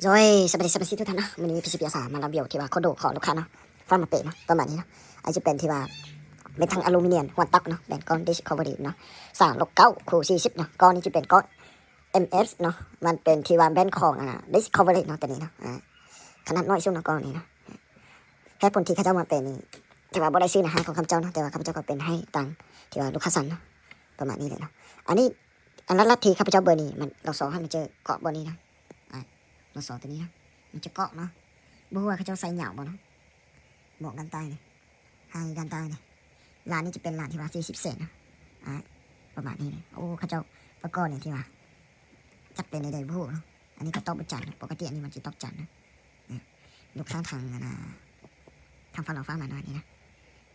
rồiสวัสดีทุกท่านนะวันนี้พี่สิบยาสามารับเบี่ยวที่ว่าเขาโดขอลูกค้าเนาะฟ้ามาเปะเนาะประมาณนี้เนาะอาจจะเป็นที่ว่าเป็นทางอลูมิเนียมหัวตักเนาะแบนก้อนดิสคัฟเวอรี่เนาะ369คู่40เนาะก้อนนี้จะเป็นก้อน MS เนาะมันเป็นที่ว่าแบนของดิสคัฟเวอรี่เนาะตัวนี้เนาะขนาดน้อยสุดเนาะก้อนนี้เนาะแค่ผลที่ข้าเจ้ามาเป็นนี่ที่ว่าบ่ได้ซื้อนะฮะของข้าเจ้าเนาะแต่ว่าข้าเจ้าก็เป็นให้ตังที่ว่าลูกค้าสั่งเนาะประมาณนี้เลยเนาะอันนี้อันนั้นลัทธิข้าพเจ้าเบอร์นี้มันเราสอนให้มันเจอเกาะเบอร์นี้นะเราสอนตัวนี้นะมันจะเกาะเนาะบ่ฮู้ว่าเขาเจ้าใส่เหยาบ่เนาะบอกกันใต้นี่ให้กันใต้นี่ร้านนี้จะเป็นร้านที่ว่า40 เซนนะประมาณนี้เลยโอ้เขาเจ้าประกอบเนี่ยที่ว่าจัดเป็นในใดบ่ฮู้เนาะอันนี้ก็ต้องประจันปกติอันนี้มันจะต้องจันนะลูกค้าทางฝั่งเราฟ้ามาหน่อยนี่นะ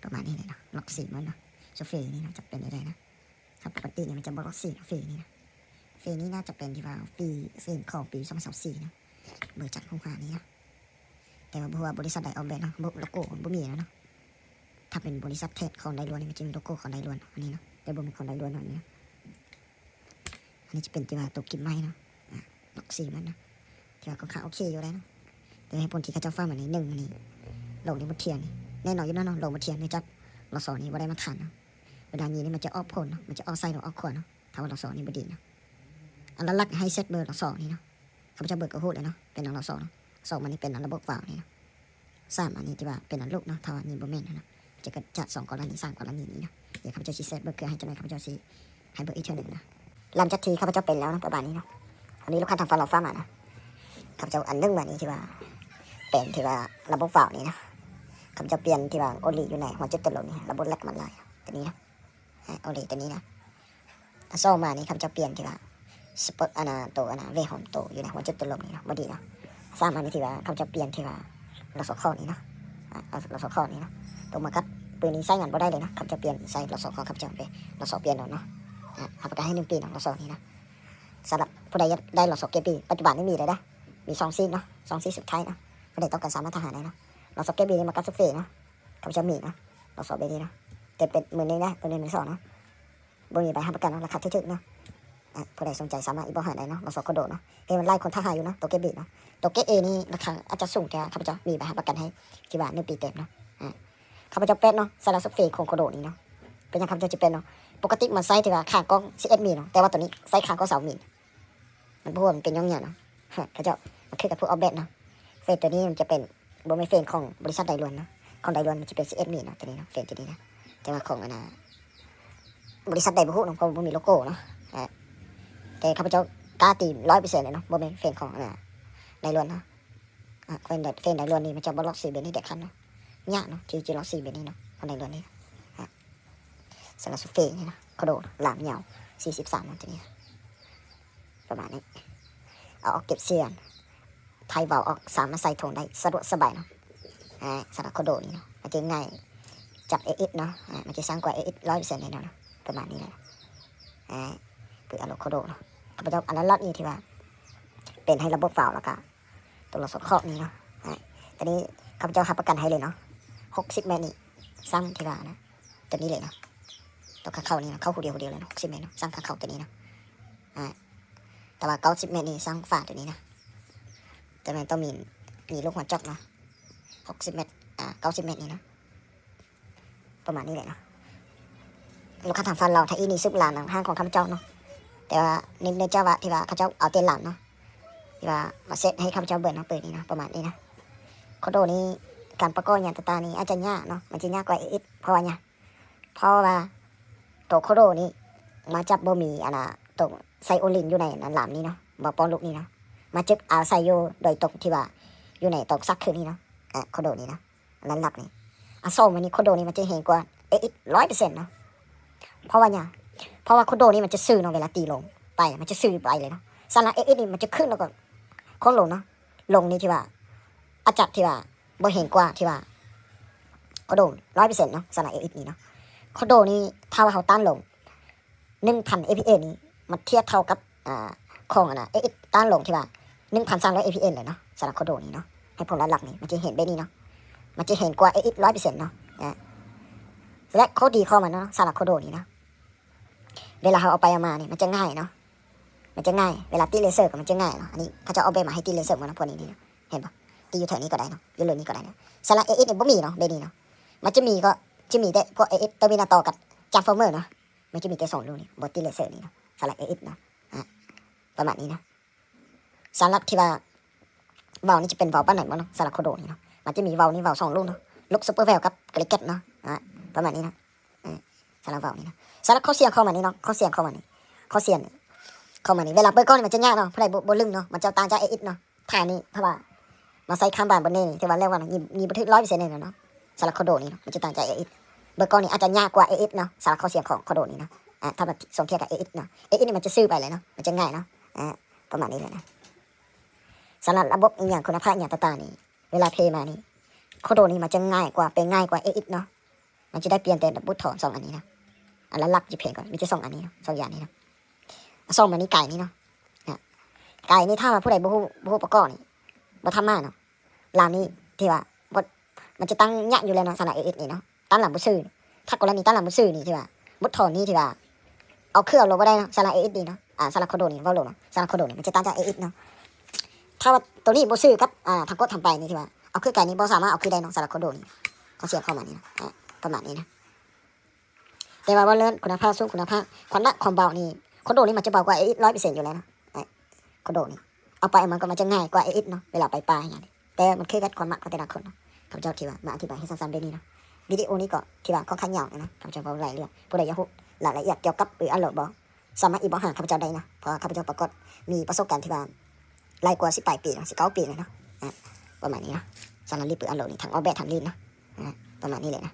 ประมาณนี้เลยเนาะล็อก4มันเนาะโซเฟนี่นะจะเป็นในใดนะครับปกติเนี่ยมันจะบ่ล็อก4เฟนี่นะเฟนี้น่าจะเป็นที่ว่าเฟของปี2024นะเบอร์จัดของขวานี้นะแต่ว่าบัวบริษัทใดออกแบบเนาะโลโก้บ่มีแล้วเนาะถ้าเป็นบริษัทเทศของไดล้วนนี่มันจะมีโลโก้ของไดล้วนอันนี้เนาะแต่บ่มีของไดล้วนอันนี้นะอันนี้จะเป็นที่ว่าตัวกิมไม้เนาะล็อก4มันนะที่ว่าค่าโอเคอยู่แล้วเนาะแต่ให้ผลที่เขาเจ้าฟ้ามาใน1อันนี้โลกนี้บ่เทียนนี่แน่นอนอยู่แล้วเนาะโลกบ่เทียนนี่จับเราสอนนี่บ่ได้มาทันเนาะเวลานี้นี่มันจะออกผลเนาะมันจะออกไซด์หรือออกขวาเนาะถ้าว่าเราสอนนี่บ่ดีนะอันละลักให้เซตเบอร์เราสอนนี่เนาะเขาจะเบิกกระหู้เลยเนาะเป็นเราสอนเนาะ2มันนี่เป็นระบบวาล์วนี่นะ3อันนี้ที่ว่าเป็นลูกเนาะถ้าว่านี่บ่แม่นนะจะเกิดจัด2กรณี3กรณีนี้นะเดี๋ยวข้าพเจ้าสิเซตเบอร์เกอร์ให้จังได๋ข้าพเจ้าสิให้เบอร์อีกเทื่อนึงนะลำจักทีข้าพเจ้าเป็นแล้วนะประมาณนี้เนาะอันนี้ลูกค้าทำฟันเราฟ้ามานะข้าพเจ้าอันนึงมานี้ที่ว่าเป็นที่ว่าระบบวาล์วนี่นะข้าพเจ้าเปลี่ยนที่ว่าโอลีอยู่ในหัวจุดตลงนี่ระบบแลกมันลายตัวนี้นะโอลีตัวนี้นะโซ่มานี่ข้าพเจ้าเปลี่ยนที่ว่าสปอตตัวเวหอมโตอยู่ในหัวจุดตลงนี่เนาะบ่ดีเนาะ3อันนี้ที่ว่าข้าพเจ้าเปลี่ยนที่ว่าเราสอข้อนี้เนาะเราสอข้อนี้เนาะตัวมากัดปืนนี้ใช้งานบ่ได้เลยนะข้าพเจ้าเปลี่ยนใส่เราสอข้อข้าพเจ้าไปเราสอเปลี่ยนเนาะข้าพเจ้าให้1 ปีเนาะเราสอนี้นะสำหรับผู้ใดได้เราสอเกปีปัจจุบันนี่มีเลยนะมี2 ซีเนาะ2 ซีสุดท้ายเนาะผู้ใดต้องการสามารถทหารได้เนาะเราสอเกปีนี่มากัดสุเฟเนาะข้าพเจ้ามีเนาะเราสอเบดีเนาะแต่เป็นมือนี้นะตัวนี้มือ2เนาะบ่มีใบให้ประกันเนาะราคาถึกๆเนาะผู้ใดสนใจสามารถอีกบ่หาได้เนาะเราสอโคโดเนาะเฮ้มันไล่คนทหารอยู่เนาะตัวเกบีเนาะตัวเกเอนี่ราคาอาจจะสูงแต่ข้าพเจ้ามีใบให้ประกันให้ที่ว่า1 ปีเต็มเนาะข้าพเจ้าเป็ดเนาะสารสุเฟของโคโดนี่เนาะเป็นยังข้าพเจ้าจะเป็นเนาะปกติมันไซส์ที่ว่าขากล้อง11 มิลเนาะแต่ว่าตัวนี้ไซส์ขากล้อง2 มิลมันบ่ว่ามันเป็นย่องๆเนาะข้าพเจ้ามันคือกับพวกออกแบบเนาะเฟซตัวนี้มันจะเป็นบ่แม่นเฟซของบริษัทไดล้วนเนาะของไดล้วนมันจะเป็น11 มิลเนาะตัวนี้เนาะเฟซตัวนี้นะแต่ว่าของบริษัทใดบ่ฮู้เนาะก็บ่มีโลโก้เนาะแต่ข้าพเจ้ากล้าตี 100% เลยเนาะบ่แม่นเฟซของไดล้วนเนาะเฟซไดล้วนนี่มันจะบ่ล็อก4แบบนี้เด็ดขาดเนาะยากเนาะที่จะล็อก4แบบนี้เนาะของไดล้วนนี่สารสุเฟนี่นะกระโดดหลามยาว43นะตัวนี้ประมาณนี้เอาออกเก็บเสียนไทยเบาออกสามารถใส่ถุงได้สะดวกสบายเนาะสำหรับกระโดดนี่เนาะมันจะง่ายจับเอเนาะมันจะสร้างกว่าเอ100%เลยเนาะประมาณนี้เลยเปิดอารมณ์กระโดดเนาะข้าพเจ้าอันนั้นล็อตนี้ที่ว่าเป็นให้ระบบเฝ้าแล้วก็ตัวเราสดข้อนี้เนาะตอนนี้ข้าพเจ้ารับประกันให้เลยเนาะ60 เมตรนี่สร้างที่ว่านะตัวนี้เลยเนาะตัวขาเข้านี่นะเข้าคู่เดียวเลยนะ60 เมตรเนาะสร้างขาเข้าตัวนี้นะแต่ว่า90 เมตรนี่สร้างฝาตัวนี้นะแต่มันต้องมีลูกหัวจอกเนาะ60 เมตร90 เมตรนี่นะประมาณนี้เลยเนาะลูกค้าทำฟันเราถ้าอีนี่ซุปลานห้างของข้าพเจ้าเนาะแต่ว่าในเจ้าว่าที่ว่าข้าพเจ้าเอาเต้นหลานเนาะที่ว่ามาเซตให้ข้าพเจ้าเบิร์นเปิดนี่นะประมาณนี้นะโคโดนี้การประกอบยานตานี้อาจจะยากเนาะมันจะยากกว่าเพราะว่าเนี่ยเพราะว่าตัวโคโดนี้มาจับบ่มีตัวไซโอลินอยู่ในนั้นหลามนี้เนาะบ่ป้อนลูกนี่เนาะมาจึกเอาไซโยโดยตรงที่ว่าอยู่ในตรงซักคือนี่เนาะโคโดนี้นะนั้นหลักนี่โซ่มันนี่โคโดนี้มันจะเห็นกว่า100%เนาะเพราะว่าเนี่ยเพราะว่าโคโดนี้มันจะซื่อเนาะเวลาตีลงไปมันจะซื่อไปเลยเนาะซาลานี่มันจะขึ้นแล้วก็โค้งลงเนาะลงนี่ที่ว่าอาจับที่ว่าบ่เห็นกว่าที่ว่าโคโด100%เนาะซาลานี่เนาะโคโดนี้ถ้าว่าเขาต้านลง 1,000 APA นี้มันเทียบเท่ากับของต้านลงที่ว่า 1,300 APA เลยเนาะสำหรับโคโดนี้เนาะให้ผลลัพธ์นี่มันจะเห็นแบบนี้เนาะมันจะเห็นกว่า 100% เนาะและข้อดีข้อมันเนาะสำหรับโคโดนี้นะเวลาเราเอาไปเอามาเนี่ยมันจะง่ายเนาะ มันจะง่ายเวลาตีเลเซอร์ก็มันจะง่ายเนาะอันนี้เขาจะเอาแบบมาให้ตีเลเซอร์มาเนาะพวกนี้นี่เนาะเห็นปะตีอยู่แถวนี้ก็ได้เนาะอยู่เลยนี้ก็ได้เนาะสระเอเอสเนี่ยบ่มีเนาะเบนี้เนาะมันจะมีก็จะมีแต่พวกเอเอสเตอร์มินาโตกับจาร์ฟอร์เมอร์เนาะมันจะมีแต่2 ลูกนี่บอตีเลเซอร์นี่เนาะสระเอเอสเนาะประมาณนี้นะสำหรับที่ว่าวาล์วนี่จะเป็นวาล์วป้านไหนบ้างเนาะสระโคโดนี่เนาะมันจะมีวาล์วนี่วาล์ว2 ลูกเนาะลูกซุปเปอร์แวลกับกริกเก็ตเนาะประมาณนี้นะสำหรับวาล์วนี่นะสำหรับข้อเสียงเข้ามานี่เนาะข้อเสียงเข้ามานี่ข้อเสียงเข้ามานี่เวลาเปิดก้อนมันจะยากเนาะเพราะอะไรบ่ลึงเนาะมันจะต่างจากเอเอสเนาะท่านี้เพราะว่ามาใส่คำบานบนนี้ที่ว่าเรียกว่ามีบันทึก100%เลยเนาะสำหรับโคโดนี่เนาะมันจะต่างจากเอเอสเบอร์ก้อนนี่อาจจะยากกว่าเอเอสเนาะสำหรับข้อเสียงของโคโดนี่เนาะถ้าแบบส่งเทียบกับเอเอสเนาะเอเอสนี่มันจะซื่อไปเลยเนาะมันจะง่ายเนาะประมาณนี้เลยนะสำหรับระบบอย่างคุณภาพอย่างต่างๆนี่เวลาเพลย์มานี่โคโดนี่มันจะง่ายกว่าเป็นง่ายกว่าเอเอสเนาะมันจะได้เปลี่ยนแต่บุตรถอน2 อันนี้นะอันละหลักจะเพลงก่อนมีจะ2 อันนี้เนาะ2 อย่างนี้นะ2อันนี้ไก่นี่เนาะไก่นี่ถ้าว่าผู้ใดบ่ฮู้ประกอบนี่บ่ทำมาเนาะลาวนี้ที่ว่าบ่มันจะตั้งยะอยู่แล้วเนาะสระเอเอสนี่เนาะตามหลังบ่ซื่อถ้ากรณีตามหลังบ่ซื่อนี่ที่ว่าบุตรถอนนี่ที่ว่าเอาเครื่องลงบ่ได้เนาะสระเอเอสนี่เนาะสระโคโดนี่เว้าลงเนาะสระโคโดนี่มันจะต่างจากเอเอสเนาะถ้าว่าตัวนี้บ่ซื่อกับทางกดทำไปนี่ที่ว่าเอาคือไก่นี่บ่สามารถเอาคือได้เนาะสระโคโดนี่เขาเสียบเข้ามานี่นะประมาณนี้นะแต่ว่าเรื่องคุณภาพสูงคุณภาพความเบานี่โคโดนี่มันจะเบากว่าเอเอส100%อยู่แล้วนะโคโดนี่เอาไปมันก็มันจะง่ายกว่าเอเอสเนาะเวลาไปปลาอย่างเงี้ยแต่มันคือกันความมักของแต่ละคนเนาะข้าพเจ้าคิดว่ามาอธิบายให้สั้นๆได้นี่เนาะวิดีโอนี้ก็คิดว่าค่อนข้างยาวนะข้าพเจ้าบอกหลายเรื่องผู้ใดอยากรู้รายละเอียดเกี่ยวกับหรืออันโหลดบ่สามารถอีบอกหาข้าพเจ้าได้นะเพราะข้าพเจ้าปรากฏมีประสบการณ์ที่ว่าหลายกว่า18 ปีนะ19 ปีเลยเนาะประมาณนี้นะสำหรับรีบหรืออันโหลดนี่ทั้งออกแบบทั้งรีดนะประมาณนี้เลยนะ